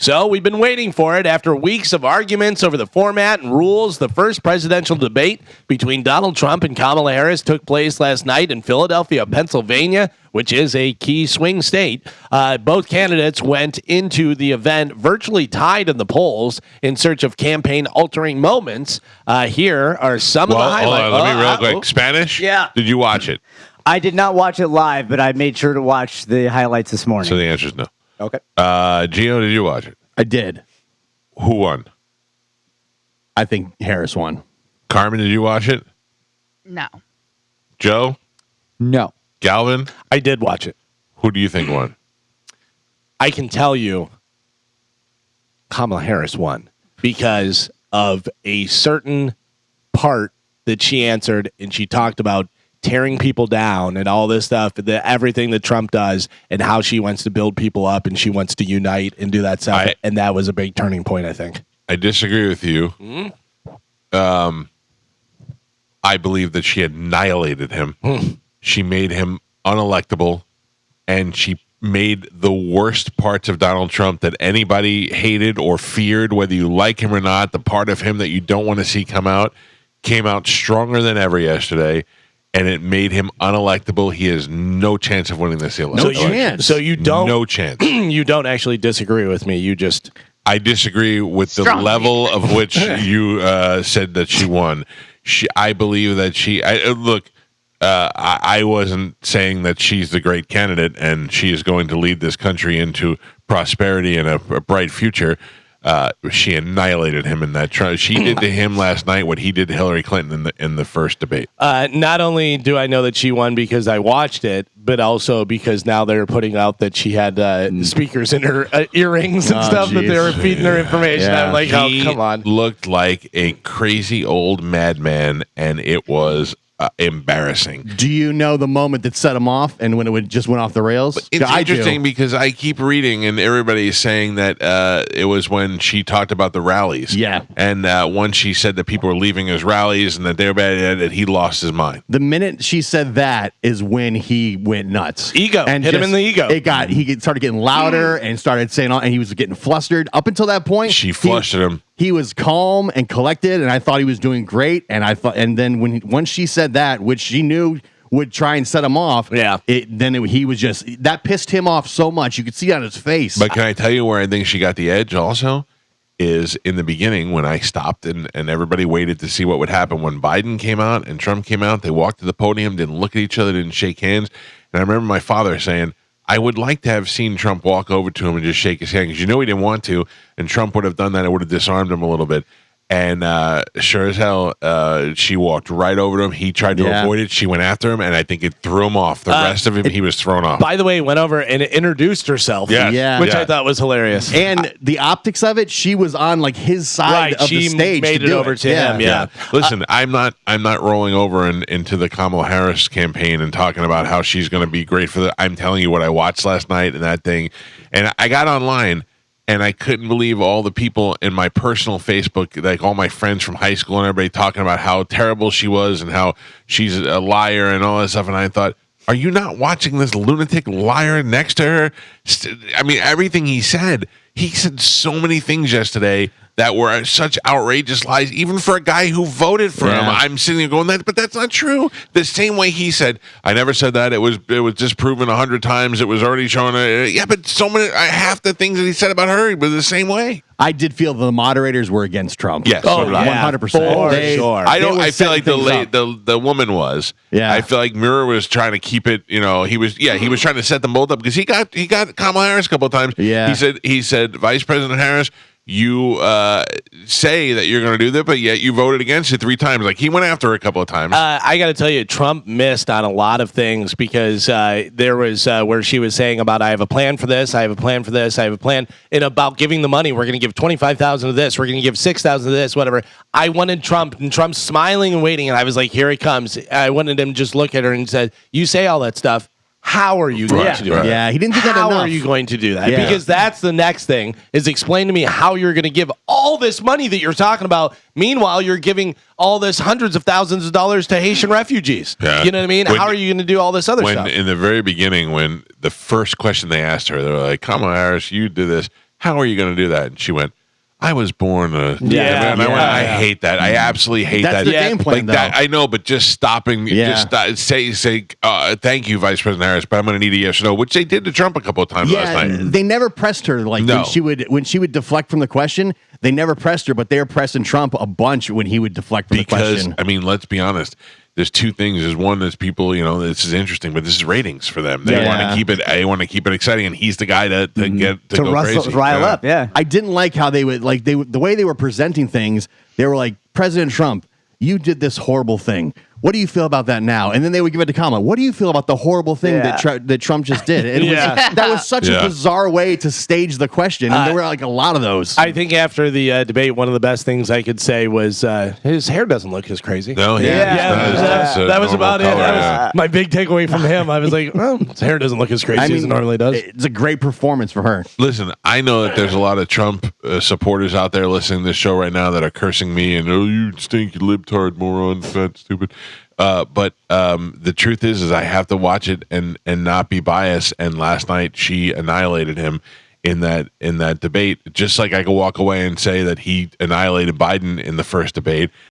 So we've been waiting for it. After weeks of arguments over the format and rules, the first presidential debate between Donald Trump and Kamala Harris took place last night in Philadelphia, Pennsylvania, which is a key swing state. Both candidates went into the event virtually tied in the polls in search of campaign-altering moments. Here are some of the highlights. Hold on, let me real quick. Spanish? Yeah. Did you watch it? I did not watch it live, but I made sure to watch the highlights this morning. So the answer is no. Okay. Gino, did you watch it? I did. Who won? I think Harris won. Carmen, did you watch it? No. Joe? No. Galvin? I did watch it. Who do you think won? I can tell you Kamala Harris won because of a certain part that she answered, and she talked about tearing people down and all this stuff, everything that Trump does, and how she wants to build people up and she wants to unite and do that stuff. And that was a big turning point, I think. I disagree with you. I believe that she annihilated him. She made him unelectable, and she made the worst parts of Donald Trump that anybody hated or feared, whether you like him or not, the part of him that you don't want to see come out, came out stronger than ever yesterday. And it made him unelectable. He has no chance of winning this election. So you don't. No chance. You don't actually disagree with me. You just. I disagree with the level of which you said that she won. I believe that she. Look, I wasn't saying that she's the great candidate and she is going to lead this country into prosperity and a bright future. She annihilated him in that trial. She did to him last night what he did to Hillary Clinton in the first debate. Not only do I know that she won because I watched it, but also because now they're putting out that she had speakers in her earrings and stuff that they were feeding her information. Yeah. I'm like, He come on. looked like a crazy old madman, and it was embarrassing. Do you know the moment that set him off and when it just went off the rails? It's I interesting do. because I keep reading and everybody is saying that it was when she talked about the rallies. Yeah. And once she said that people were leaving his rallies and that they were bad, that he lost his mind. The minute she said that is when he went nuts. Ego. And Hit him in the ego. He started getting louder and started saying all, and he was getting flustered. Up until that point, She flustered him. He was calm and collected, and I thought he was doing great. And then once she said that, which she knew would try and set him off, he was just, that pissed him off so much. You could see it on his face. But can I tell you where I think she got the edge also? Is in the beginning when I stopped and everybody waited to see what would happen when Biden came out and Trump came out. They walked to the podium, didn't look at each other, didn't shake hands. And I remember my father saying, I would like to have seen Trump walk over to him and just shake his hand because he didn't want to, and Trump would have done that. It would have disarmed him a little bit. And sure as hell, she walked right over to him. He tried to avoid it. She went after him, and I think it threw him off. The rest of him, he was thrown off. By the way, went over and introduced herself, which I thought was hilarious. And the optics of it, she was on like his side of the stage. She made it over to him. Yeah. Listen, I'm not rolling over into the Kamala Harris campaign and talking about how she's going to be great for I'm telling you what I watched last night and that thing. And I got online. And I couldn't believe all the people in my personal Facebook, like all my friends from high school and everybody talking about how terrible she was and how she's a liar and all that stuff. And I thought, are you not watching this lunatic liar next to her? I mean, everything he said so many things yesterday that were such outrageous lies, even for a guy who voted for him. I'm sitting there going, but that's not true. The same way he said, I never said that. It was disproven 100 times. It was already shown. But so many, half the things that he said about her were the same way. I did feel the moderators were against Trump. Yes, 100%. For sure. I feel like the woman was. Yeah. I feel like Muir was trying to keep it. You know, he was trying to set them both up because he got Kamala Harris a couple of times. Yeah. He said, Vice President Harris, you say that you're going to do that, but yet you voted against it 3 times. Like, he went after her a couple of times. I got to tell you, Trump missed on a lot of things because there was where she was saying about, I have a plan for this, I have a plan for this, I have a plan, and about giving the money. We're going to give $25,000 of this, we're going to give $6,000 of this, whatever. I wanted Trump, and Trump's smiling and waiting, and I was like, here he comes. I wanted him to just look at her and said, you say all that stuff. How are you going to do that? Yeah, he didn't do that How enough. are you going to do that? Yeah. Because that's the next thing, is explain to me how you're going to give all this money that you're talking about. Meanwhile, you're giving all this hundreds of thousands of dollars to Haitian refugees. Yeah. You know what I mean? How are you going to do all this other stuff? In the very beginning, when the first question they asked her, they were like, Kamala Harris, you did this. How are you going to do that? And she went, I was born a Yeah, and I went, I hate that. I absolutely hate That's that. the game plan, like that. though. I know, but just stopping, Yeah. just say, thank you, Vice President Harris, but I'm going to need a yes or no, which they did to Trump a couple of times last Yeah, night. they never pressed her. Like No. when she would deflect from the question, they never pressed her, but they were pressing Trump a bunch when he would deflect from the Because question. I mean, let's be honest. There's two things. There's one that's people, this is interesting, but this is ratings for them. They Yeah. want to keep it. They want to keep it exciting, and he's the guy to get to To go crazy. rile up, yeah. I didn't like how they would the way they were presenting things. They were like, President Trump, you did this horrible thing. What do you feel about that now? And then they would give it to Kamala. What do you feel about the horrible thing that Trump just did? And that was such a bizarre way to stage the question. And there were like a lot of those. I think after the debate, one of the best things I could say was his hair doesn't look as crazy. No, that was about it. Color, That was my big takeaway from him. I was like, well, his hair doesn't look as crazy as it normally does. It's a great performance for her. Listen, I know that there's a lot of Trump supporters out there listening to this show right now that are cursing me and, oh, you stink, you libtard, moron, fat, stupid. But the truth is I have to watch it and not be biased. And last night she annihilated him in that debate. Just like I could walk away and say that he annihilated Biden in the first debate,